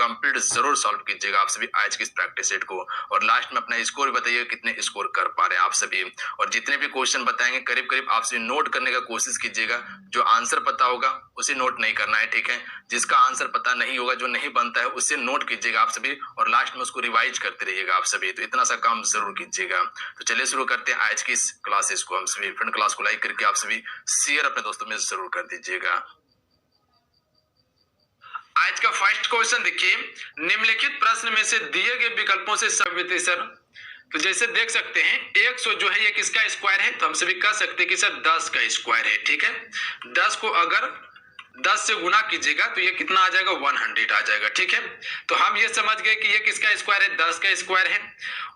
Complete जरूर solve कीजिएगा आप सभी आज की इस प्रैक्टिस सेट को, और लास्ट में अपना स्कोर बताइए कितने स्कोर कर पा रहे हैं आप सभी। और जितने भी क्वेश्चन बताएंगे करीब करीब आप सभी नोट करने का कोशिश कीजिएगा। जो आंसर पता होगा उसे नोट नहीं करना है, ठीक है। जिसका आंसर पता नहीं होगा, जो नहीं बनता है, उसे नोट कीजिएगा आप सभी, और लास्ट में उसको रिवाइज करते रहिएगा आप सभी। तो इतना सा काम जरूर कीजिएगा। तो चलिए शुरू करते हैं आज की इस क्लासेस को। हम सभी फ्रेंड क्लास को लाइक करके आप सभी शेयर अपने दोस्तों में जरूर कर दीजिएगा। आज का फर्स्ट क्वेश्चन देखिए, निम्नलिखित प्रश्न में से दिए गए विकल्पों से सविशेषण। तो जैसे देख सकते हैं 100 जो है ये किसका स्क्वायर है, तो हम सभी कह सकते हैं कि सर 10 का स्क्वायर है, ठीक है। 10 को अगर 10 से गुना कीजिएगा तो ये कितना आ जाएगा, 100 आ जाएगा, ठीक है। तो हम ये समझ गए कि ये किसका स्क्वायर है, 10 का स्क्वायर है।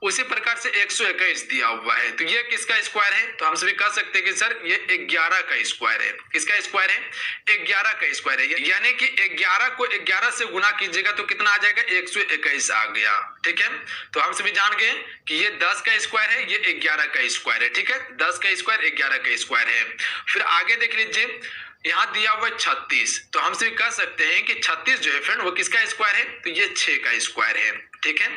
उसी प्रकार से 121 दिया हुआ है, तो ये किसका स्क्वायर है, तो हम सभी कह सकते हैं कि सर ये 11 का स्क्वायर है। किसका स्क्वायर है, 11 का स्क्वायर है। यानी कि 11 को 11 से गुना कीजिएगा तो कितना आ जाएगा, 121 आ गया, ठीक है। तो हम सभी जान गए कि ये 10 का स्क्वायर है, ये 11 का स्क्वायर है, ठीक है। 10 का स्क्वायर 11 का स्क्वायर है। फिर आगे देख लीजिए, यहाँ दिया हुआ 36, तो हम सभी कह सकते हैं कि 36 जो है फ्रेंड वो किसका स्क्वायर है, तो ये 6 का स्क्वायर है, ठीक है।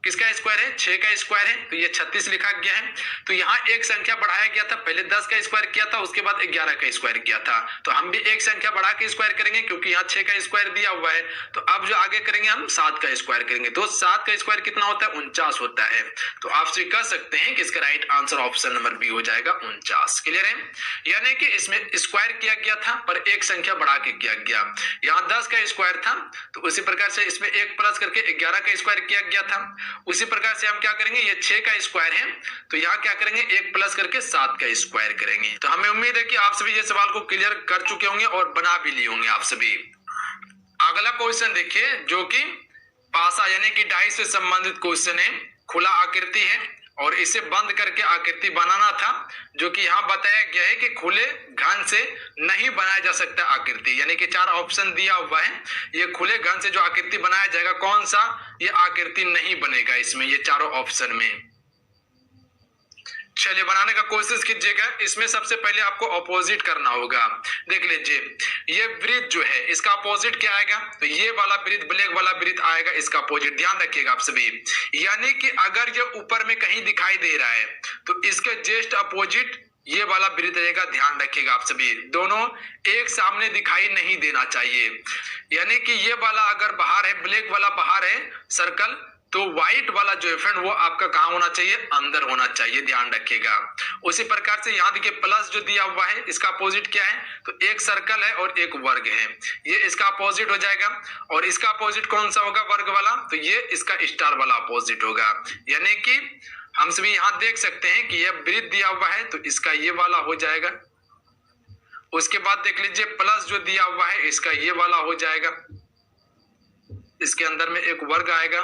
किसका स्क्वायर है, 6 का स्क्वायर है, तो ये 36 लिखा गया है। तो यहाँ एक संख्या बढ़ाया गया था, पहले 10 का स्क्वायर किया था, उसके बाद 11 का स्क्वायर किया था। तो हम भी एक संख्या बढ़ा के स्क्वायर करेंगे क्योंकि यहाँ 6 का स्क्वायर दिया हुआ है। तो अब जो आगे करेंगे हम 7 का स्क्वायर करेंगे, तो 7 का स्क्वायर कितना होता है, 49 होता है। तो आप सभी कह सकते हैं कि इसका right answer option number B हो जाएगा 49। क्लियर है, यानी कि इसमें स्क्वायर किया गया था पर एक संख्या बढ़ा के किया गया। यहाँ 10 का स्क्वायर था, तो उसी प्रकार से इसमें एक प्लस करके 11 का स्क्वायर किया गया था। उसी प्रकार से हम क्या करेंगे, ये 6 का स्क्वायर है, तो यहाँ क्या करेंगे, एक प्लस करके 7 का स्क्वायर करेंगे। तो हमें उम्मीद है कि आप सभी ये सवाल को क्लियर कर चुके होंगे और बना भी लिए होंगे आप सभी। अगला क्वेश्चन देखिए, जो कि पासा यानी कि डाई से संबंधित क्वेश्चन है। खुला आकृति है और इसे बंद करके आकृति बनाना था, जो कि यहाँ बताया गया है कि खुले घन से नहीं बनाया जा सकता आकृति। यानी कि 4 ऑप्शन दिया हुआ है, ये खुले घन से जो आकृति बनाया जाएगा कौन सा, ये आकृति नहीं बनेगा इसमें, ये चारों ऑप्शन में। चलिए बनाने का कोशिश कीजिएगा। इसमें सबसे पहले आपको अपोजिट करना होगा। देख लीजिए, ये वृत्त जो है इसका अपोजिट क्या आएगा, तो ये वाला वृत्त, ब्लैक वाला वृत्त आएगा इसका अपोजिट। ध्यान रखिएगा आप सभी, यानी कि अगर ये ऊपर में कहीं दिखाई दे रहा है तो इसके जस्ट अपोजिट ये वाला वृत्त रहेगा। ध्यान रखिएगा आप सभी, दोनों एक सामने दिखाई नहीं देना चाहिए। यानी कि ये वाला अगर बाहर है, ब्लैक वाला बाहर है सर्कल, तो व्हाइट वाला जो है फ्रेंड वो आपका कहां होना चाहिए, अंदर होना चाहिए। ध्यान रखिएगा। उसी प्रकार से यहाँ देखिए प्लस जो दिया हुआ है इसका अपोजिट क्या है, तो एक सर्कल है और एक वर्ग है, ये इसका अपोजिट हो जाएगा। और इसका अपोजिट कौन सा होगा, वर्ग वाला, तो ये इसका स्टार वाला अपोजिट होगा। यानी कि हम सभी यहाँ देख सकते हैं कि यह वृत्त दिया हुआ है तो इसका ये वाला हो जाएगा। उसके बाद देख लीजिए प्लस जो दिया हुआ है इसका ये वाला हो जाएगा, इसके अंदर में एक वर्ग आएगा।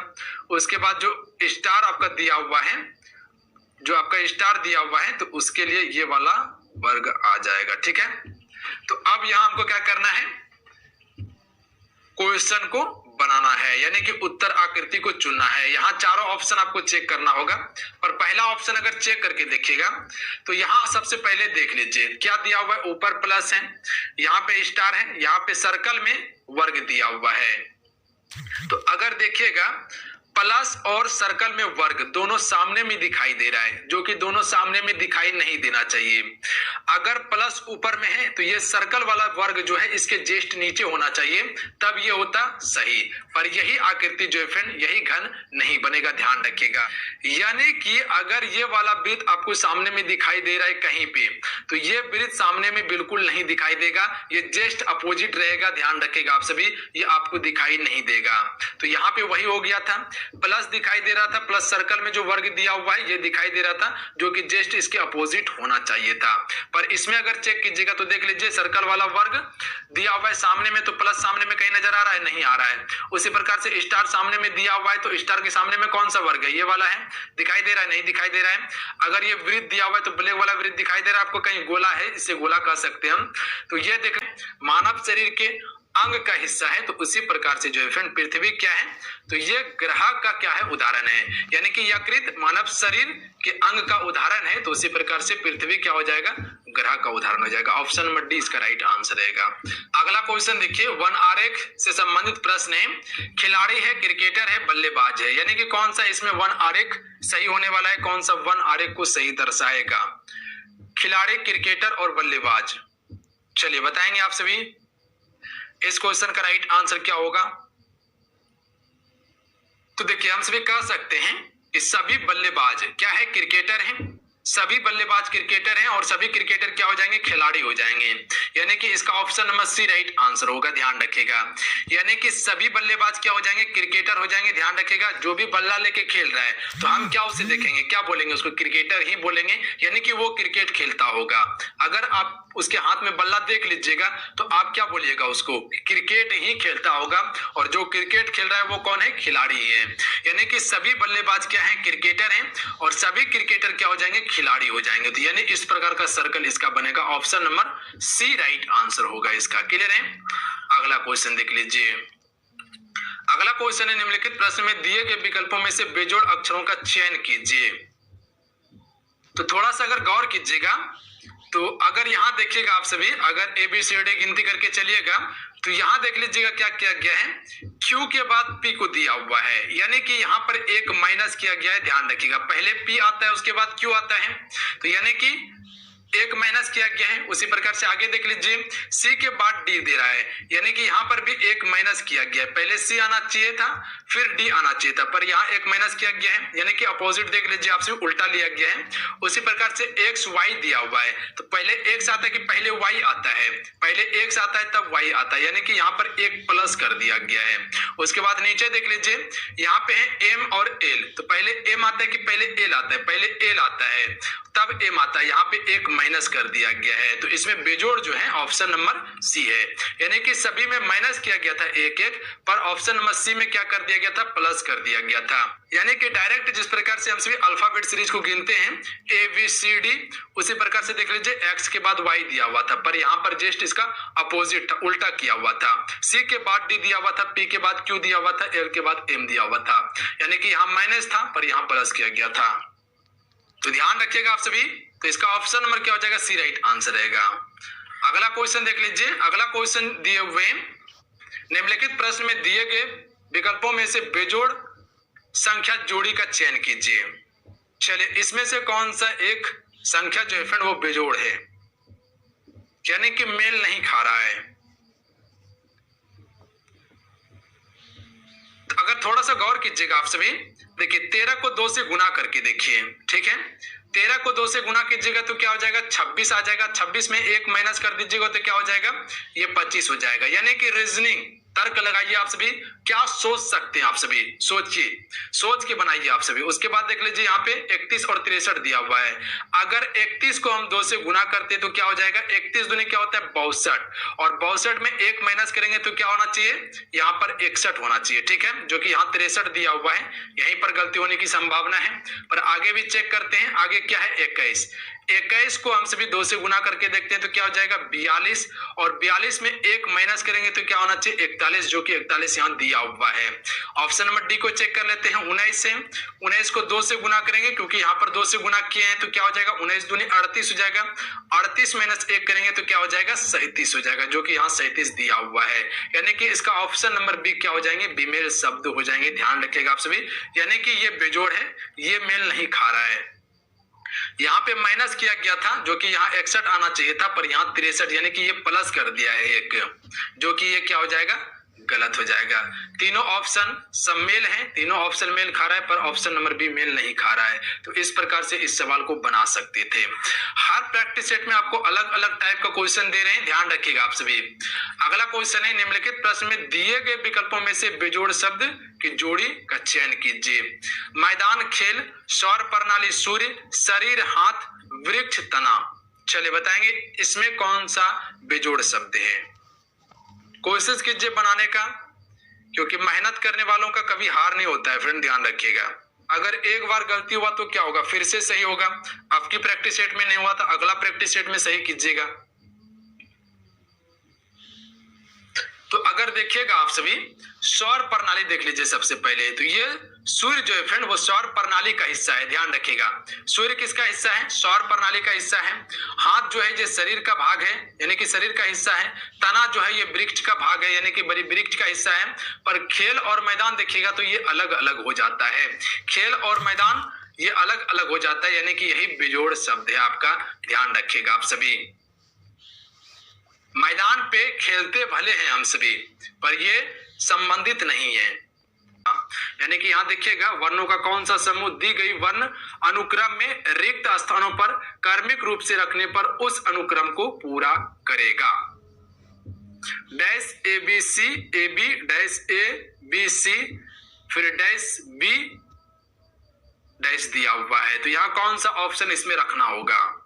उसके बाद जो स्टार आपका दिया हुआ है, जो आपका स्टार दिया हुआ है, तो उसके लिए ये वाला वर्ग आ जाएगा, ठीक है। तो अब यहां हमको क्या करना है, क्वेश्चन को बनाना है, यानी कि उत्तर आकृति को चुनना है। यहाँ चारों ऑप्शन आपको चेक करना होगा, पर पहला ऑप्शन अगर चेक करके देखिएगा तो यहाँ सबसे पहले देख लीजिए क्या दिया हुआ है, ऊपर प्लस है, यहाँ पे स्टार है, यहाँ पे सर्कल में वर्ग दिया हुआ है। तो अगर देखिएगा प्लस और सर्कल में वर्ग दोनों सामने में दिखाई दे रहा है, जो कि दोनों सामने में दिखाई नहीं देना चाहिए। अगर प्लस ऊपर में है तो ये सर्कल वाला वर्ग जो है इसके जस्ट नीचे होना चाहिए, तब ये होता सही। पर यही आकृति जो है फ्रेंड, यही घन नहीं बनेगा। ध्यान रखिएगा, यानी कि अगर ये वाला वृत्त आपको सामने में दिखाई दे रहा है कहीं पे, तो ये वृत्त सामने में बिल्कुल नहीं दिखाई देगा, ये जस्ट अपोजिट रहेगा। ध्यान रखिएगा आप सभी, ये आपको दिखाई नहीं देगा। तो यहाँ पे वही हो गया था, प्लस दिखाई दे रहा था, प्लस सर्कल में जो वर्ग दिया हुआ है ये दिखाई दे रहा था, जो कि जस्ट इसके अपोजिट होना चाहिए था। पर इसमें अगर चेक कीजिएगा तो देख लीजिए सर्कल वाला वर्ग दिया हुआ है सामने में, तो प्लस सामने में कहीं नजर आ रहा है, नहीं आ रहा है। उसी प्रकार से स्टार सामने में दिया हुआ है, तो स्टार के सामने में कौन सा वर्ग है, ये वाला है, दिखाई दे रहा है, नहीं दिखाई दे रहा है। अगर ये वृत्त दिया हुआ है तो ब्लैक वाला वृत्त दिखाई दे रहा है आपको, कहीं गोला है, इसे गोला कह सकते हैं हम। तो ये देखें, मानव शरीर के अंग का हिस्सा है, तो उसी प्रकार से जो है फ्रेंड पृथ्वी क्या है, तो ये ग्रह का क्या है, उदाहरण है, यानी कि यकृत मानव शरीर के अंग का उदाहरण है, तो उसी प्रकार से पृथ्वी क्या हो जाएगा, ग्रह का उदाहरण हो जाएगा। ऑप्शन नंबर डी इसका राइट आंसर रहेगा। अगला क्वेश्चन देखिए, वन आरेख से संबंधित प्रश्न है, खिलाड़ी है, क्रिकेटर है, बल्लेबाज है, यानी कि कौन सा इसमें वन आरेख सही होने वाला है, कौन सा वन आरेख को सही दर्शाएगा, खिलाड़ी, क्रिकेटर और बल्लेबाज। चलिए बताएंगे आप सभी इस क्वेश्चन का राइट आंसर क्या होगा। तो देखिए हम सभी कह सकते हैं इस सभी बल्लेबाज क्या है, क्रिकेटर हैं, सभी बल्लेबाज क्रिकेटर हैं और सभी क्रिकेटर क्या हो जाएंगे, खिलाड़ी हो जाएंगे, यानी कि इसका option number C right answer होगा, ध्यान रखिएगा। यानी कि सभी बल्लेबाज क्या हो जाएंगे, क्रिकेटर हो जाएंगे, ध्यान रखिएगा। जो भी बल्ला लेके खेल रहा है तो हम क्या उसे देखेंगे, क्या बोलेंगे, उसको क्रिकेटर ही बोलेंगे, यानी कि वो क्रिकेट खेलता होगा। अगर आप उसके हाथ में बल्ला देख लीजिएगा तो आप क्या बोलिएगा, उसको क्रिकेट ही खेलता होगा, और जो क्रिकेट खेल रहा है वो कौन है, खिलाड़ी ही है। यानी कि सभी बल्लेबाज क्या है, क्रिकेटर हैं और सभी क्रिकेटर क्या हो जाएंगे, खिलाड़ी हो जाएंगे। तो यानी इस प्रकार का सर्कल इसका बनेगा, option number C right answer होगा इसका। क्लियर है। अगला क्वेश्चन देख लीजिए। अगला क्वेश्चन है, निम्नलिखित प्रश्न में दिए गए विकल्पों में से बेजोड़ अक्षरों का चयन कीजिए। तो थोड़ा सा अगर गौर कीजिएगा तो अगर यहाँ देखिएगा आप सभी, अगर ABCD गिनती करके चलिएगा तो यहाँ देख लीजिएगा क्या किया गया है, Q के बाद P को दिया हुआ है, यानी कि यहाँ पर एक माइनस किया गया है, ध्यान रखिएगा। पहले P आता है उसके बाद Q आता है, तो यानी कि एक माइनस किया गया है। उसी प्रकार से आगे देख लीजिए, C के बाद D दे रहा है, यानी कि यहाँ पर भी एक माइनस किया गया है। पहले C आना चाहिए था फिर D आना चाहिए था, पर यहाँ एक माइनस किया गया है, यानी कि अपोजिट देख लीजिए आपसे उल्टा लिया गया है। उसी प्रकार से X Y दिया हुआ है, तो पहले X आता है कि पहले Y आता है, पहले X आता है तब Y आता है, यानी कि यहाँ पर एक प्लस कर दिया गया है। उसके बाद नीचे देख लीजिए, यहाँ पे है M और L, तो पहले M आता है कि पहले L आता है, पहले L आता है तब M आता है, यहाँ पे एक माइनस कर दिया गया है। तो इसमें बेजोड़ जो है ऑप्शन नंबर सी है, यानी कि सभी में माइनस किया गया था एक एक, पर ऑप्शन नंबर सी में क्या कर दिया गया था, प्लस कर दिया गया था। यानी कि डायरेक्ट जिस प्रकार से हम सभी अल्फाबेट सीरीज को गिनते हैं ABCD, उसी प्रकार से देख लीजिए X के बाद Y दिया हुआ था, पर यहाँ पर जस्ट इसका अपोजिट था, उल्टा किया हुआ था। C के बाद D दिया हुआ था, P के बाद Q दिया हुआ था, L के बाद M दिया हुआ था, यानी कि यहाँ माइनस था पर यहाँ प्लस किया गया था। तो ध्यान रखिएगा आप सभी, तो इसका ऑप्शन नंबर क्या हो जाएगा, सी राइट आंसर रहेगा। अगला क्वेश्चन देख लीजिए। अगला क्वेश्चन दिए हुए, निम्नलिखित प्रश्न में दिए गए विकल्पों में से बेजोड़ संख्या जोड़ी का चयन कीजिए। चलिए इसमें से कौन सा एक संख्या जो है फ्रेंड वो बेजोड़ है, यानी कि मेल नहीं खा रहा है। अगर थोड़ा सा गौर कीजिएगा आप सभी, देखिए 13 को 2 से गुना करके देखिए, ठीक है, 13 को 2 से गुना कीजिएगा तो क्या हो जाएगा, 26 आ जाएगा। 26 में एक माइनस कर दीजिएगा तो क्या हो जाएगा, ये 25 हो जाएगा। यानी कि रीजनिंग तर्क लगाइए आप सभी, क्या सोच सकते हैं आप सभी, सोचिए, सोच के बनाइए आप सभी। उसके बाद देख लीजिए यहाँ पे 31 और 63 दिया हुआ है। अगर 31 को हम 2 से गुना करते हैं तो क्या हो जाएगा, 31 दूनी क्या होता है 62, और 62 में एक माइनस करेंगे तो क्या होना चाहिए, यहाँ पर 61 होना चाहिए, ठीक है, जो कि यहाँ 63 दिया हुआ है, यहीं पर गलती होने की संभावना है। पर आगे भी चेक करते हैं, आगे क्या है 21, 21 को हम सभी 2 से गुना करके देखते हैं तो क्या हो जाएगा 42, और 42 में एक माइनस करेंगे तो क्या होना चाहिए 41, जो कि 41 यहाँ दिया हुआ है। ऑप्शन नंबर डी को चेक कर लेते हैं 19 से, 19 को 2 से गुना करेंगे क्योंकि यहाँ पर 2 से गुना किए हैं तो क्या हो जाएगा 19 दूनी 38 हो जाएगा, 38 माइनस 1 करेंगे तो क्या हो जाएगा 37 हो जाएगा, जो कि यहाँ 37 दिया हुआ है। यानी कि इसका ऑप्शन नंबर बी क्या हो जाएंगे, बेमेल शब्द हो जाएंगे, ध्यान रखिएगा आप सभी। यानी कि ये बेजोड़ है, ये मेल नहीं खा रहा है। यहाँ पे माइनस किया गया था जो कि यहाँ 61 आना चाहिए था, पर यहाँ 63, यानी कि ये प्लस कर दिया है एक, जो कि ये क्या हो जाएगा गलत हो जाएगा। तीनों ऑप्शन सब मेल हैं, तीनों ऑप्शन मेल खा रहा है, पर ऑप्शन नंबर बी मेल नहीं खा रहा है। तो इस प्रकार से इस सवाल को बना सकते थे। हर प्रैक्टिस सेट में आपको अलग अलग टाइप का क्वेश्चन दे रहे हैं, ध्यान रखिएगा आप सभी। अगला क्वेश्चन है, निम्नलिखित प्रश्न में दिए गए विकल्पों में से बेजोड़ शब्द की जोड़ी का चयन कीजिए। मैदान, खेल, सौर प्रणाली, सूर्य, शरीर, हाथ, वृक्ष, तना। चलिए बताएंगे इसमें कौन सा बेजोड़ शब्द है। कोशिश कीजिए बनाने का, क्योंकि मेहनत करने वालों का कभी हार नहीं होता है फ्रेंड, ध्यान रखिएगा। अगर एक बार गलती हुआ तो क्या होगा, फिर से सही होगा। आपकी प्रैक्टिस सेट में नहीं हुआ तो अगला प्रैक्टिस सेट में सही कीजिएगा। तो अगर देखिएगा आप सभी सौर प्रणाली देख लीजिए सबसे पहले। तो ये सूर्य जो है फ्रेंड वो सौर प्रणाली का हिस्सा है, ध्यान रखिएगा। सूर्य किसका हिस्सा है? सौर प्रणाली का हिस्सा है। हाथ जो है ये शरीर का भाग है, यानी कि शरीर का हिस्सा है। तना जो है ये वृक्ष का भाग है, यानी कि बड़ी वृक्ष का हिस्सा है। पर खेल और मैदान देखिएगा तो ये अलग अलग हो जाता है। खेल और मैदान ये अलग अलग हो जाता है, यानी कि यही बेजोड़ शब्द है आपका, ध्यान रखिएगा आप सभी। मैदान पे खेलते भले हैं हम सभी, पर ये संबंधित नहीं है। यानी कि यहाँ देखिएगा वर्णों का कौन सा समूह दी गई वर्ण अनुक्रम में रिक्त स्थानों पर क्रमिक रूप से रखने पर उस अनुक्रम को पूरा करेगा। Dash A B C, A B dash A B C, फिर डैश बी डैश दिया हुआ है। तो यहाँ कौन सा ऑप्शन इसमें रखना होगा?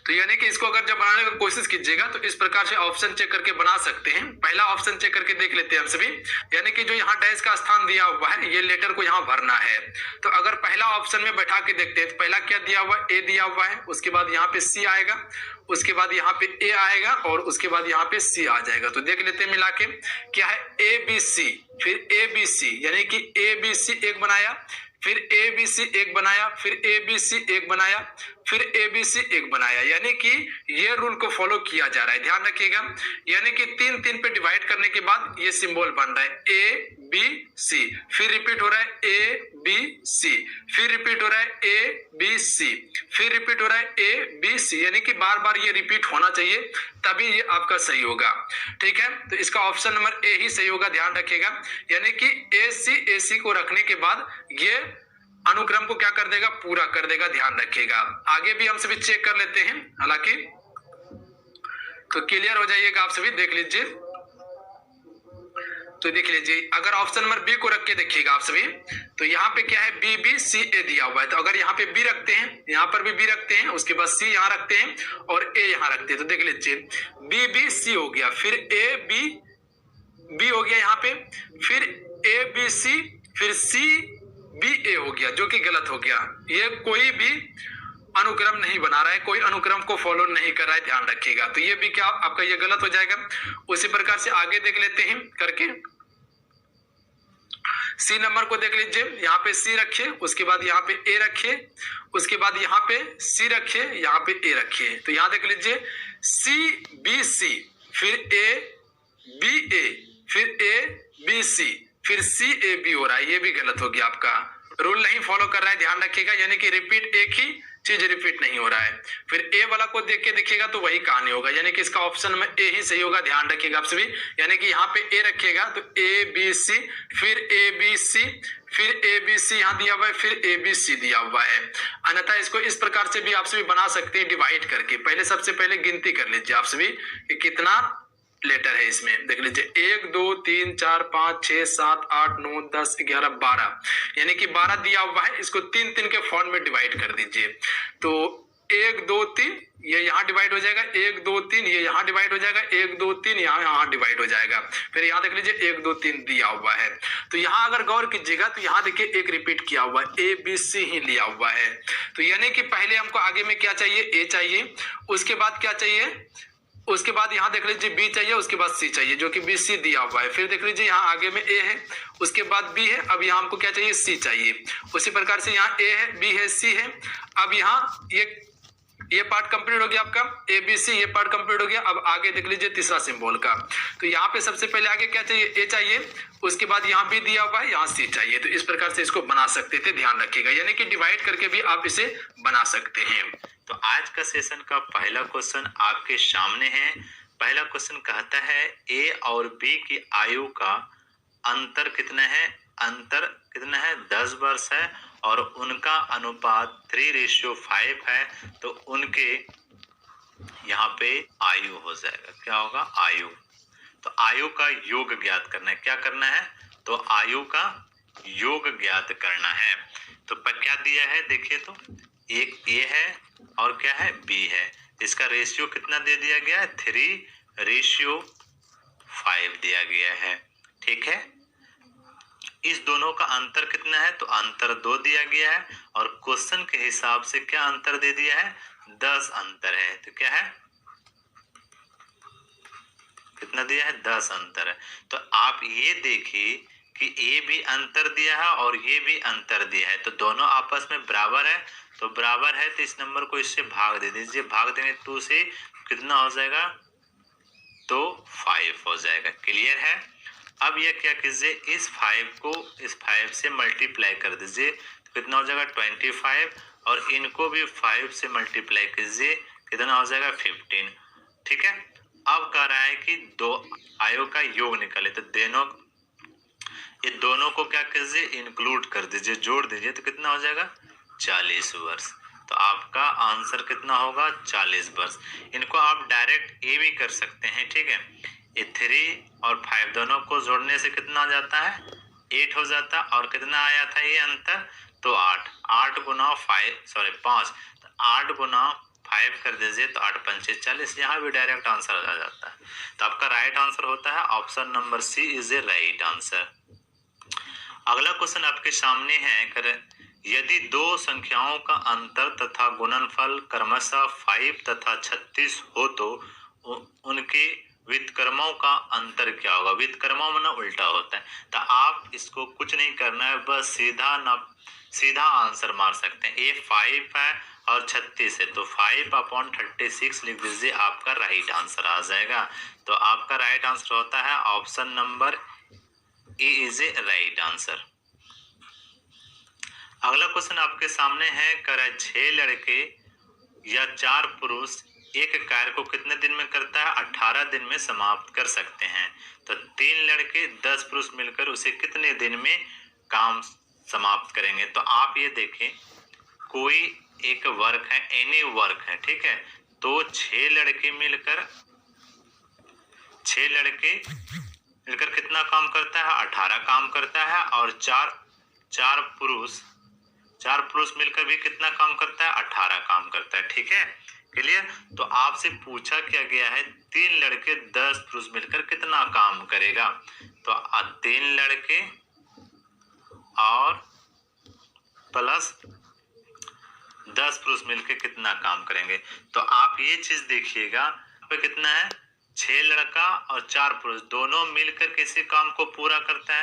तो यानी कि इसको अगर जब बनाने की कोशिश कीजिएगा तो इस प्रकार से ऑप्शन चेक करके बना सकते हैं। पहला ऑप्शन चेक करके देख लेते हैं हम सभी। यानी कि जो यहाँ डैश का स्थान दिया हुआ है ये लेटर को यहाँ भरना है। तो अगर पहला ऑप्शन में बैठा के देखते हैं तो पहला क्या दिया हुआ है? ए दिया हुआ है। उसके बाद यहाँ पे सी आएगा, उसके बाद यहाँ पे ए आएगा और उसके बाद यहाँ पे सी आ जाएगा। तो देख लेते हैं मिला के क्या है, ए बी सी, फिर ए बी सी, यानी कि ए बी सी एक बनाया, फिर ए बी सी एक बनाया, फिर ए बी सी एक बनाया, फिर ए बी सी एक बनाया। यानी कि ये रूल को फॉलो किया जा रहा है, ध्यान रखिएगा। यानी कि 3 3 पे डिवाइड करने के बाद ये सिंबल बन रहा है ए बी सी, फिर रिपीट हो रहा है ए बी सी, फिर रिपीट हो रहा है ए बी सी, फिर रिपीट हो रहा है ए बी सी। यानी कि बार बार ये रिपीट होना चाहिए, तभी ये आपका सही होगा। ठीक है, तो इसका ऑप्शन नंबर ए ही सही होगा, ध्यान रखिएगा। यानी कि ए सी को रखने के बाद ये अनुक्रम को क्या कर देगा? पूरा कर देगा, ध्यान रखिएगा। आगे भी हम सभी चेक कर लेते हैं, हालांकि तो क्लियर हो जाइएगा आप सभी, देख लीजिए। तो देख लीजिए अगर ऑप्शन नंबर बी को रख के देखिएगा आप सभी, तो यहाँ पे क्या है? बी बी सी ए दिया हुआ है। तो अगर यहाँ पे बी रखते हैं, यहाँ पर भी बी रखते हैं, उसके बाद सी यहाँ रखते हैं और ए यहाँ रखते हैं। तो देख लीजिए बी बी सी हो गया, फिर ए बी बी हो गया यहाँ पे, फिर ए बी सी, फिर सी बी ए हो गया, जो कि गलत हो गया। ये कोई भी अनुक्रम नहीं बना रहा है, कोई अनुक्रम को फॉलो नहीं कर रहा है, ध्यान रखिएगा। तो ये भी क्या आपका ये गलत हो जाएगा। उसी प्रकार से आगे देख लेते हैं करके। सी नंबर को देख लीजिए, यहाँ पे सी रखिए, उसके बाद यहाँ पे ए रखिए, उसके बाद यहाँ पे सी रखिए, यहाँ पे ए रखिए। तो यहाँ देख लीजिए सी बी सी, फिर ए बी ए, फिर ए बी सी, फिर सी ए बी हो रहा है। ये भी गलत हो गया, आपका रूल नहीं फॉलो कर रहा है, ध्यान रखिएगा। यानी कि रिपीट एक ही चीज रिपीट नहीं हो रहा है। फिर ए वाला को देख के देखिएगा तो वही कहानी होगा, यानी कि इसका ऑप्शन में ए ही सही होगा, ध्यान रखिएगा आप सभी। यानी कि यहाँ पे ए रखिएगा तो ए बी सी, फिर ए बी सी, फिर ए बी सी यहाँ दिया हुआ है, फिर ए बी सी दिया हुआ है। अन्यथा इसको इस प्रकार से भी आप सभी बना सकते हैं, डिवाइड करके। पहले सबसे पहले गिनती कर लीजिए आप सभी कि कितना लेटर है इसमें। देख लीजिए 1 2 3 4 5 6 7 8 9 10 11 12, यानी कि 12 दिया हुआ है। इसको 3 3 के फॉर्म में डिवाइड कर दीजिए। तो 1 2 3 ये यहाँ डिवाइड हो जाएगा, 1 2 3 ये यहाँ डिवाइड हो जाएगा, 1 2 3 यहाँ डिवाइड हो जाएगा। फिर यहाँ देख लीजिए 1 2 3 दिया हुआ है। तो यहाँ अगर गौर कीजिएगा तो यहाँ देखिए एक रिपीट किया हुआ है, ए बी सी ही लिया हुआ है। तो यानी कि पहले हमको आगे में क्या चाहिए? ए चाहिए, उसके बाद क्या चाहिए? उसके बाद यहाँ देख लीजिए बी चाहिए, उसके बाद सी चाहिए, जो कि बी सी दिया हुआ है। फिर देख लीजिए यहाँ आगे में ए है, उसके बाद बी है, अब यहाँ हमको क्या चाहिए? सी चाहिए। उसी प्रकार से यहाँ ए है, बी है, सी है। अब यहाँ ये पार्ट कंप्लीट हो गया आपका, ए बी सी, ये पार्ट कंप्लीट हो गया। अब आगे देख लीजिए तीसरा सिंबल का। तो यहाँ पे सबसे पहले आगे क्या चाहिए? ए चाहिए, उसके बाद यहाँ बी दिया हुआ है, यहाँ सी चाहिए। तो इस प्रकार से इसको बना सकते थे, ध्यान रखिएगा। यानी कि डिवाइड करके भी आप इसे बना सकते हैं। तो आज का सेशन का पहला क्वेश्चन आपके सामने है। पहला क्वेश्चन कहता है ए और बी की आयु का अंतर कितना है? अंतर कितना है? 10 वर्ष है और उनका अनुपात 3:5 है। तो उनके यहाँ पे आयु हो जाएगा, क्या होगा? आयु। तो आयु का योग ज्ञात करना है। क्या करना है? तो आयु का योग ज्ञात करना है। तो क्या दिया है देखिए, तो एक ए है और क्या है? बी है। इसका रेशियो कितना दे दिया गया है? 3:5 दिया गया है। ठीक है, इस दोनों का अंतर कितना है? तो अंतर 2 दिया गया है और क्वेश्चन के हिसाब से क्या अंतर दे दिया है? 10 अंतर है। तो क्या है? कितना दिया है 10 अंतर है। तो आप ये देखिए कि ए भी अंतर दिया है और ये भी अंतर दिया है, तो दोनों आपस में बराबर है। तो बराबर है तो इस नंबर को इससे भाग दे दीजिए, भाग देंगे 2 से कितना हो जाएगा, तो 5 हो जाएगा। क्लियर है। अब ये क्या कीजिए, इस 5 को इस 5 से मल्टीप्लाई कर दीजिए, तो कितना हो जाएगा 25, और इनको भी 5 से मल्टीप्लाई कीजिए, कितना हो जाएगा 15। ठीक है। अब कह रहा है कि दो आयों का योग निकाले, तो ये दोनों को क्या कीजिए, इंक्लूड कर दीजिए, जोड़ दीजिए, तो कितना हो जाएगा 40 वर्ष। तो आपका आंसर कितना होगा 40 वर्ष। इनको आप डायरेक्ट ए भी कर सकते हैं। ठीक है। ये 3 और 5 दोनों को जोड़ने से कितना हो जाता है 8 हो जाता, और कितना आया था ये अंतर, तो 8 गुना 5, तो 8 गुना 5 कर दीजिए, तो 8 पंचे 40। यहाँ भी डायरेक्ट आंसर आ जाता है। तो आपका राइट आंसर होता है option number C is a right answer. अगला क्वेश्चन आपके सामने है, यदि दो संख्याओं का अंतर तथा गुणनफल क्रमशः 5 तथा 36 हो तो उनके व्युत्क्रमों का अंतर क्या होगा। व्युत्क्रमों में ना उल्टा होता है, तो आप इसको कुछ नहीं करना है, बस सीधा आंसर मार सकते हैं। ये 5 है और 36 है, तो 5/36 लिख दीजिए, आपका राइट आंसर आ जाएगा। तो आपका राइट आंसर होता है option number A is a right answer. अगला क्वेश्चन आपके सामने है, 6 लड़के या 4 पुरुष एक कार्य को कितने दिन में करता है, 18 दिन में समाप्त कर सकते हैं। तो 3 लड़के 10 पुरुष मिलकर उसे कितने दिन में काम समाप्त करेंगे। तो आप ये देखें, कोई एक वर्क है, एनी वर्क है, ठीक है। तो 6 लड़के मिलकर कितना काम करता है, 18 काम करता है, और चार पुरुष मिलकर भी कितना काम करता है, 18 काम करता है। ठीक है। क्लियर। तो आपसे पूछा क्या गया है, 3 लड़के 10 पुरुष मिलकर कितना काम करेगा। तो 3 लड़के और प्लस 10 पुरुष मिलकर कितना काम करेंगे। तो आप ये चीज देखिएगा, पे कितना है, 6 लड़का और 4 पुरुष दोनों मिलकर किसी काम को पूरा करता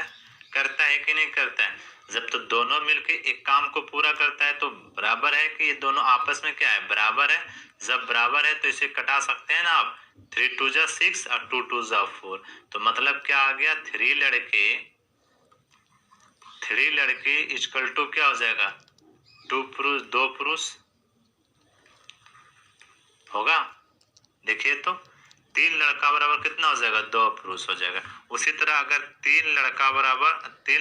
है कि नहीं करता है। जब तो दोनों मिलकर एक काम को पूरा करता है तो बराबर है कि ये दोनों आपस में क्या है, बराबर है। जब बराबर है तो इसे कटा सकते हैं ना आप, 3 2 जा 6 और 2 2 जा 4। तो मतलब क्या आ गया, 3 लड़के इक्वल टू क्या हो जाएगा, 2 पुरुष होगा। देखिए तो 3 लड़का बराबर कितना हो जाएगा, 2 पुरुष हो जाएगा। उसी तरह अगर 3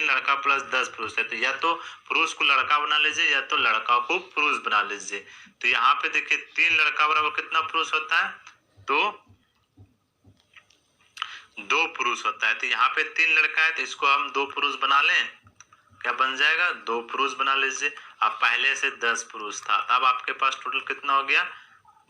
लड़का प्लस 10 पुरुष है, तो या तो पुरुष को लड़का बना लीजिए या तो लड़का को पुरुष बना लीजिए। तो यहाँ पे देखिए 3 लड़का बराबर कितना पुरुष होता है, तो 2 पुरुष होता है। तो यहाँ पे 3 लड़का है, तो इसको हम 2 पुरुष बना लें, क्या बन जाएगा, 2 पुरुष बना लीजिए। अब पहले से 10 पुरुष था, अब आपके पास टोटल कितना हो गया,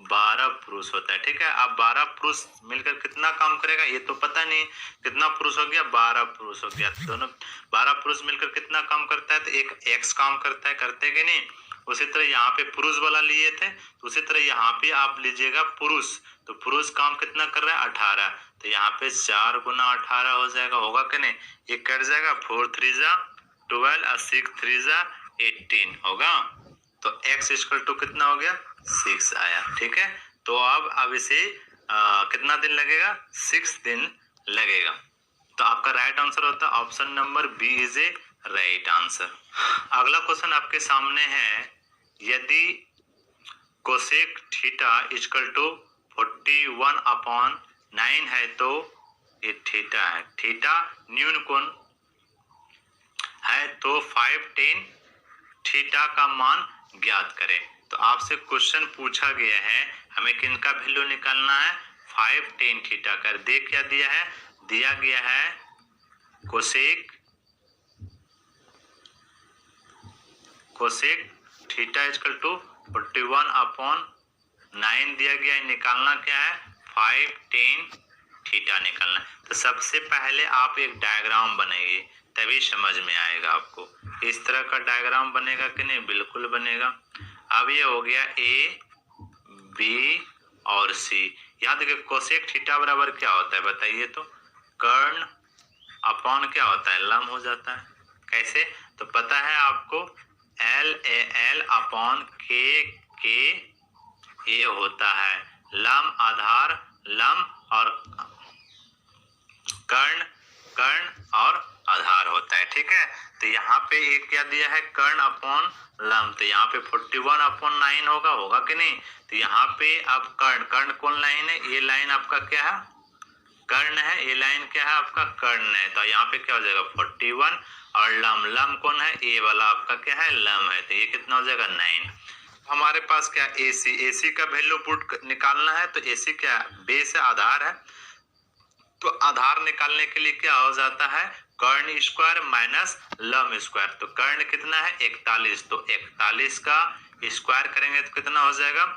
12 पुरुष होता है। ठीक है। अब 12 पुरुष मिलकर कितना काम करेगा ये तो पता नहीं, कितना पुरुष हो गया, 12 पुरुष हो गया। दोनों 12 पुरुष मिलकर कितना काम करता है, तो एक एक्स काम करता है, करते कि नहीं। उसी तरह यहाँ पे पुरुष वाला लिए थे, तो उसी तरह यहाँ पे आप लीजिएगा पुरुष, तो पुरुष काम कितना कर रहा है, 18। तो यहाँ पे 4 गुना 18 हो जाएगा, होगा कि नहीं, ये कट जाएगा, 4 3 जा 12 और 6 3 जा 18 होगा। तो x इक्वल टू कितना हो गया, 6 आया। ठीक है। तो अब इसे कितना दिन लगेगा, 6 दिन लगेगा। तो आपका राइट आंसर होता है option number B is a right answer. अगला क्वेश्चन आपके सामने है, यदि कोसेक थीटा इक्वल टू 41/9 है, तो ये थीटा है, थीटा न्यून कोण है, तो 5 tan थीटा का मान ज्ञात करें। तो आपसे क्वेश्चन पूछा गया है, हमें किनका वैल्यू निकालना है, 5 tan थीटा का। देख क्या दिया है, दिया गया है कोसेक थीटा इक्वल टू 41/9 दिया गया है। निकालना क्या है, 5 tan थीटा निकालना है। तो सबसे पहले आप एक डायग्राम बनाइए, तभी समझ में आएगा आपको। इस तरह का डायग्राम बनेगा कि नहीं, बिल्कुल बनेगा। अब ये हो गया ए बी और सी, यहाँ देखिए कोसेक थीटा बराबर क्या होता है बताइए तो, कर्ण अपॉन क्या होता है, लम हो जाता है। कैसे, तो पता है आपको LAL अपॉन के ए होता है, लम आधार, लम और कर्ण, कर्ण और आधार होता है। ठीक है, तो यहाँ पे एक क्या दिया है, कर्ण अपॉन लम, तो यहाँ पे 41/9 होगा कि नहीं। तो यहाँ पे अब कर्ण, कर्ण कौन लाइन है, ये लाइन आपका क्या है, कर्ण है, ये लाइन क्या है आपका कर्ण है। तो यहाँ पे क्या हो जाएगा 41, और लम, लम कौन है, ये वाला आपका क्या है, लम है, तो ये कितना हो जाएगा 9। हमारे पास क्या AC का वैल्यू पुट निकालना है, तो AC क्या है, बेस है, आधार है। तो आधार निकालने के लिए क्या हो जाता है, कर्ण स्क्वायर माइनस लम स्क्वायर। तो कर्ण कितना है 41, तो 41 का स्क्वायर करेंगे तो कितना हो जाएगा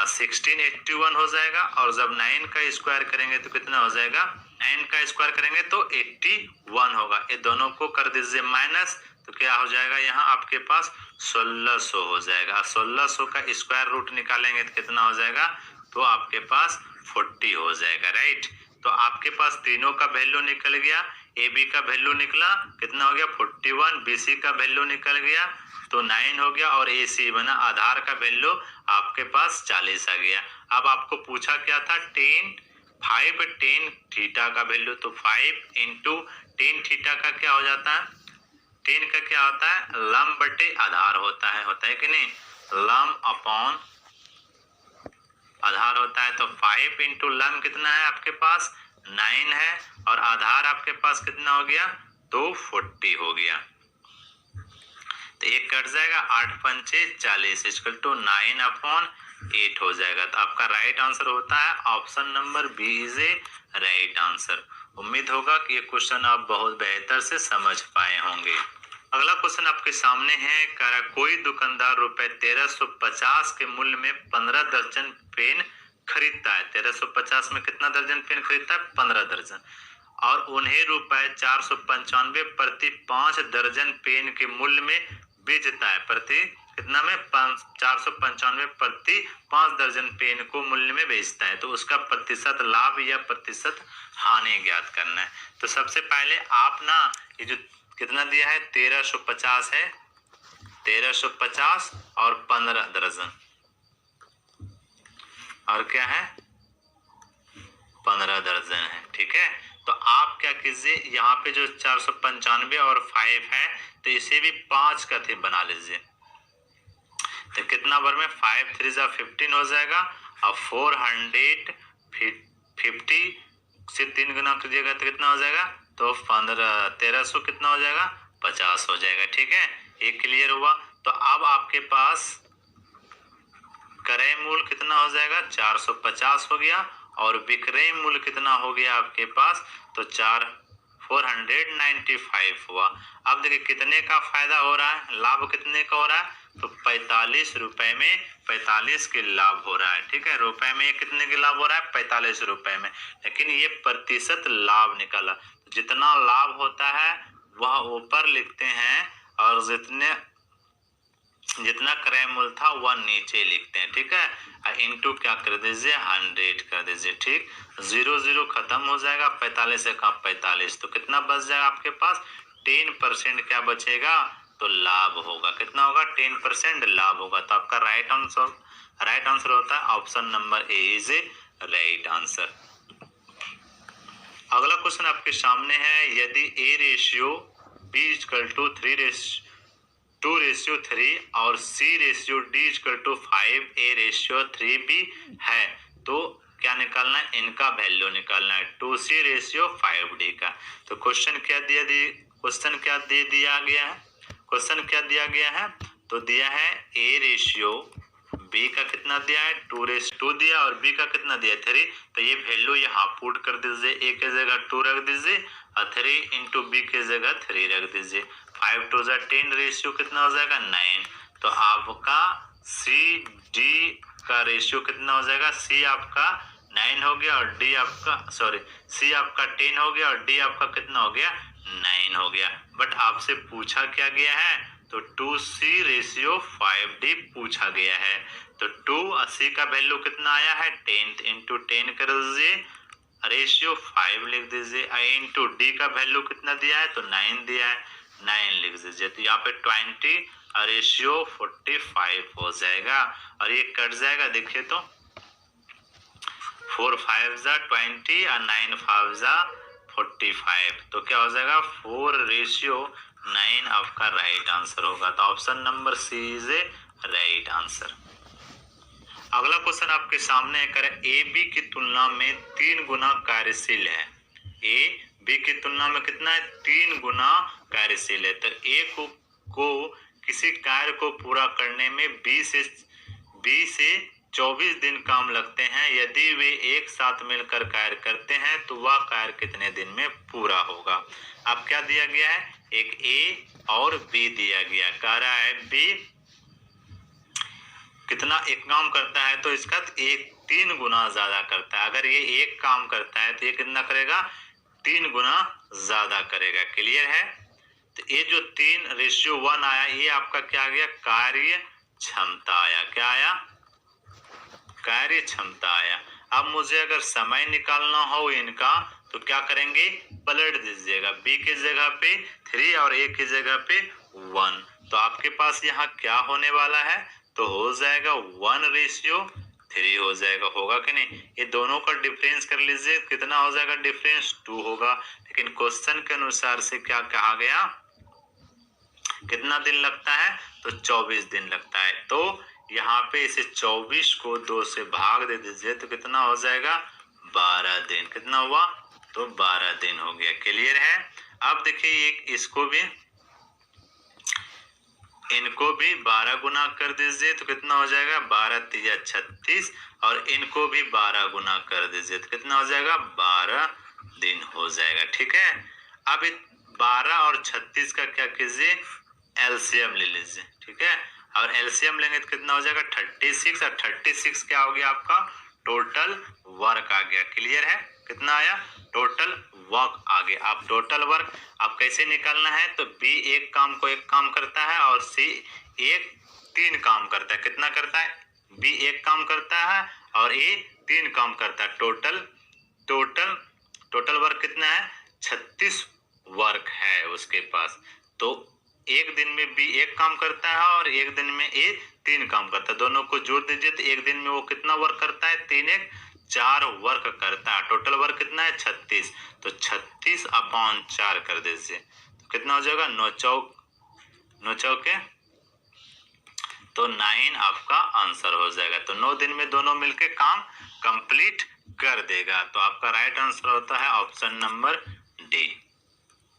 1681 हो जाएगा, और जब 9 का स्क्वायर करेंगे तो कितना हो जाएगा, 9 का स्क्वायर करेंगे तो 81 होगा। ये दोनों को कर दीजिए माइनस, तो क्या हो जाएगा यहाँ आपके पास 1600 हो जाएगा। 1600 का स्क्वायर रूट निकालेंगे तो कितना हो जाएगा, तो आपके पास 40 हो जाएगा, राइट। तो आपके पास तीनों का वैल्यू निकल गया, AB का वैल्यू निकला कितना हो गया 41, BC का वैल्यू निकल गया तो 9 हो गया, और AC बना आधार का वैल्यू आपके पास 40 आ गया। अब आपको पूछा क्या था, 5 थीटा का वैल्यू, तो 5 × 10 थीटा का क्या हो जाता है, 10 का क्या होता है, लम बटे आधार होता है कि नहीं, लम अपॉन आधार होता है। तो 5 × लम कितना है आपके पास 9 है, और आधार आपके पास कितना हो गया, तो 40 हो गया। तो एक कट जाएगा, 8 × 5 = 40 = 9/8 हो जाएगा। तो आपका राइट आंसर होता है option number B is a right answer. उम्मीद होगा कि ये क्वेश्चन आप बहुत बेहतर से समझ पाए होंगे। अगला क्वेश्चन आपके सामने है, कह रहा कोई दुकानदार रुपए 1350 के मूल्य में 15 दर्जन पेन खरीदता है। 1350 में कितना दर्जन पेन खरीदता है, 15 दर्जन, और उन्हें रुपए 495 प्रति 5 दर्जन पेन के मूल्य में बेचता है। प्रति कितना में 495 प्रति 5 दर्जन पेन को मूल्य में बेचता है। तो उसका प्रतिशत लाभ या प्रतिशत हानि ज्ञात करना है। तो सबसे पहले आप ना ये जो कितना दिया है 1350 है, 1350 और 15 दर्जन, और क्या है 15 दर्जन है। ठीक है, तो आप क्या कीजिए, यहाँ पे जो 495 और 5 है तो इसे भी 5 का थे बना लीजिए। तो कितना बार में 5 × 3 = 15 हो जाएगा, और 450 से 3 गुना कीजिएगा तो कितना हो जाएगा, तो 1300 कितना हो जाएगा 50 हो जाएगा। ठीक है, ये क्लियर हुआ। तो अब आपके पास क्रय मूल्य कितना हो जाएगा 450 हो गया, और विक्रय मूल्य कितना हो गया आपके पास, तो 495 हुआ। अब देखिए कितने का फायदा हो रहा है, लाभ कितने का हो रहा है, तो 45 रुपए में 45 के लाभ हो रहा है। ठीक है, रुपए में कितने के लाभ हो रहा है 45 रुपए में, लेकिन ये प्रतिशत लाभ निकाला। जितना लाभ होता है वह ऊपर लिखते हैं, और जितना क्रय मूल्य था वह नीचे लिखते हैं। ठीक है, इनटू क्या कर दीजिए 100 कर दीजिए। ठीक, 0 खत्म हो जाएगा, 45 से कम 45, तो कितना बच जाएगा आपके पास 10% क्या बचेगा, तो लाभ होगा। कितना होगा 10% लाभ होगा। तो आपका राइट आंसर होता है option number A is a right answer. अगला क्वेश्चन आपके सामने है, यदि A/B = 2/3 और C/D = 5A/3B है, तो क्या निकालना है, इनका वैल्यू निकालना है 2C/5D का। तो क्वेश्चन क्या दे दिया गया है, तो दिया है A/B का कितना दिया है 2/2 दिया, और B का कितना दिया 3। तो ये वैल्यू यहाँ पुट कर दीजिए, A की जगह 2 रख दीजिए, और 3 × B की जगह 3 रख दीजिए। 5 × 2 = 10, रेशियो कितना हो जाएगा 9। तो आपका CD का रेशियो कितना हो जाएगा, C आपका 9 हो गया, और C आपका 10 हो गया, और D आपका कितना हो गया 9 हो गया। बट आपसे पूछा क्या गया है, तो 2C/5D पूछा गया है। तो 280 का वैल्यू कितना आया है 10 इंटू 10 कर दीजिए, रेशियो 5 लिख दीजिए। इंटू डी का वैल्यू कितना दिया है तो 9 दिया है, 9 लिख दीजिए। तो यहाँ पे 20 और रेशियो 45 हो जाएगा और ये कट जाएगा। देखिए तो 4 5 जा 20 और 9 5 जा 45, तो क्या हो जाएगा 4:9 आपका राइट आंसर होगा। तो option number C is a right answer. अगला क्वेश्चन आपके सामने है, करें ए बी की तुलना में 3 गुना कार्यशील है। ए बी की तुलना में कितना है 3 गुना कार्यशील है। तो ए को किसी कार्य को पूरा करने में 20 से 24 दिन काम लगते हैं। यदि वे एक साथ मिलकर कार्य करते हैं तो वह कार्य कितने दिन में पूरा होगा। अब क्या दिया गया है, एक ए और बी दिया गया, कह रहा है बी कितना एक काम करता है तो इसका 3 गुना ज्यादा करता है। अगर ये एक काम करता है तो ये कितना करेगा 3 गुना ज्यादा करेगा। क्लियर है। तो ये जो 3:1 आया ये आपका क्या आ गया कार्य क्षमता आया। क्या आया कार्य क्षमता आया। अब मुझे अगर समय निकालना हो इनका तो क्या करेंगे पलट दीजिएगा, बी की जगह पे 3 और ए की जगह पे 1। तो आपके पास यहाँ क्या होने वाला है तो हो जाएगा 1:3 हो जाएगा। होगा कि नहीं। ये दोनों का डिफरेंस कर लीजिए, कितना हो जाएगा डिफरेंस 2 होगा। लेकिन क्वेश्चन के अनुसार से क्या कहा गया कितना दिन लगता है तो 24 दिन लगता है। तो यहाँ पे इसे 24 को 2 से भाग दे दीजिए तो कितना हो जाएगा 12 दिन। कितना हुआ तो 12 दिन हो गया। क्लियर है। अब देखिए इसको भी इनको भी 12 गुना कर दीजिए तो कितना हो जाएगा 12 3 36 और इनको भी 12 गुना कर दीजिए तो कितना हो जाएगा 12 दिन हो जाएगा। ठीक है। अब 12 और 36 का क्या कीजिए एलसीएम ले लीजिए। ठीक है। और एलसीएम लेंगे तो कितना हो जाएगा 36 और 36 क्या हो गया आपका टोटल वर्क आ गया। क्लियर है। कितना आया टोटल वर्क आ गया। आप टोटल वर्क आप कैसे निकालना है तो बी एक काम को एक काम करता है और सी एक 3 काम करता है। कितना करता है बी एक काम करता है और ए 3 काम करता है। टोटल वर्क कितना है 36 वर्क है उसके पास। तो एक दिन में बी एक काम करता है और एक दिन में ए 3 काम करता है। दोनों को जोड़ दीजिए तो एक दिन में वो कितना वर्क करता है 3 1 4 वर्क करता है। टोटल वर्क कितना है 36। तो 36/4 कर दीजिए तो कितना हो जाएगा 9 चौके तो 9 आपका आंसर हो जाएगा। तो 9 दिन में दोनों मिलके काम कंप्लीट कर देगा। तो आपका राइट आंसर होता है ऑप्शन नंबर डी।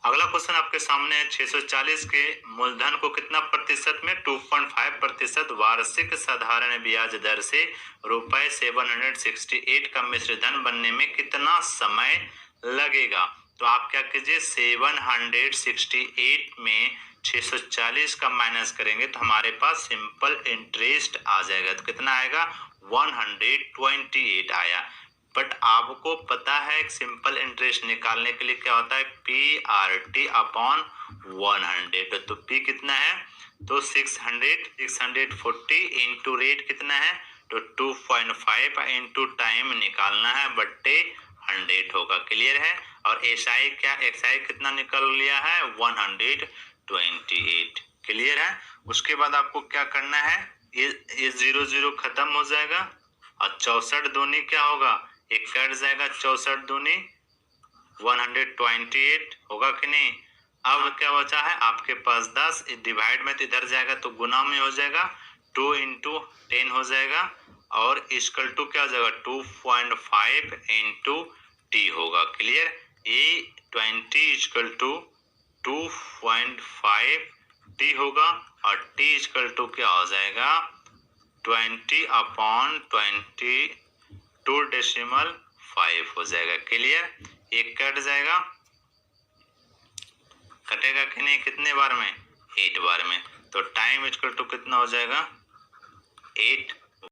अगला क्वेश्चन आपके सामने है 640 के मूलधन को कितना प्रतिशत में 2.5% वार्षिक साधारण ब्याज दर से रुपए 768 का मिश्र धन बनने में कितना समय लगेगा। तो आप क्या कीजिए 768 में 640 का माइनस करेंगे तो हमारे पास सिंपल इंटरेस्ट आ जाएगा। तो कितना आएगा 128 आया। बट आपको पता है सिंपल इंटरेस्ट निकालने के लिए क्या होता है PRT/100। तो P कितना है तो 640 इंटू रेट कितना है तो 2.5 इंटू टाइम निकालना है बट्टे 100 होगा। क्लियर है। और SI कितना निकल लिया है 128। क्लियर है। उसके बाद आपको क्या करना है ये 0 खत्म हो जाएगा और 64 दूनी क्या होगा एक कट जाएगा 64 दूनी 128 होगा कि नहीं। अब क्या बचा है आपके पास 10 डिवाइड में तो इधर जाएगा तो गुना में हो जाएगा 2 इंटू 10 हो जाएगा और इक्वल टू क्या हो जाएगा 2.5 इंटू टी होगा। क्लियर। ये 20 इक्वल टू 2.5 टी होगा और टी इक्वल टू क्या हो जाएगा 20/20 2.5 हो जाएगा। क्लियर। एक कट जाएगा कटेगा कि नहीं कितने बार में 8 बार में। तो टाइम इक्वल टू कितना हो जाएगा 8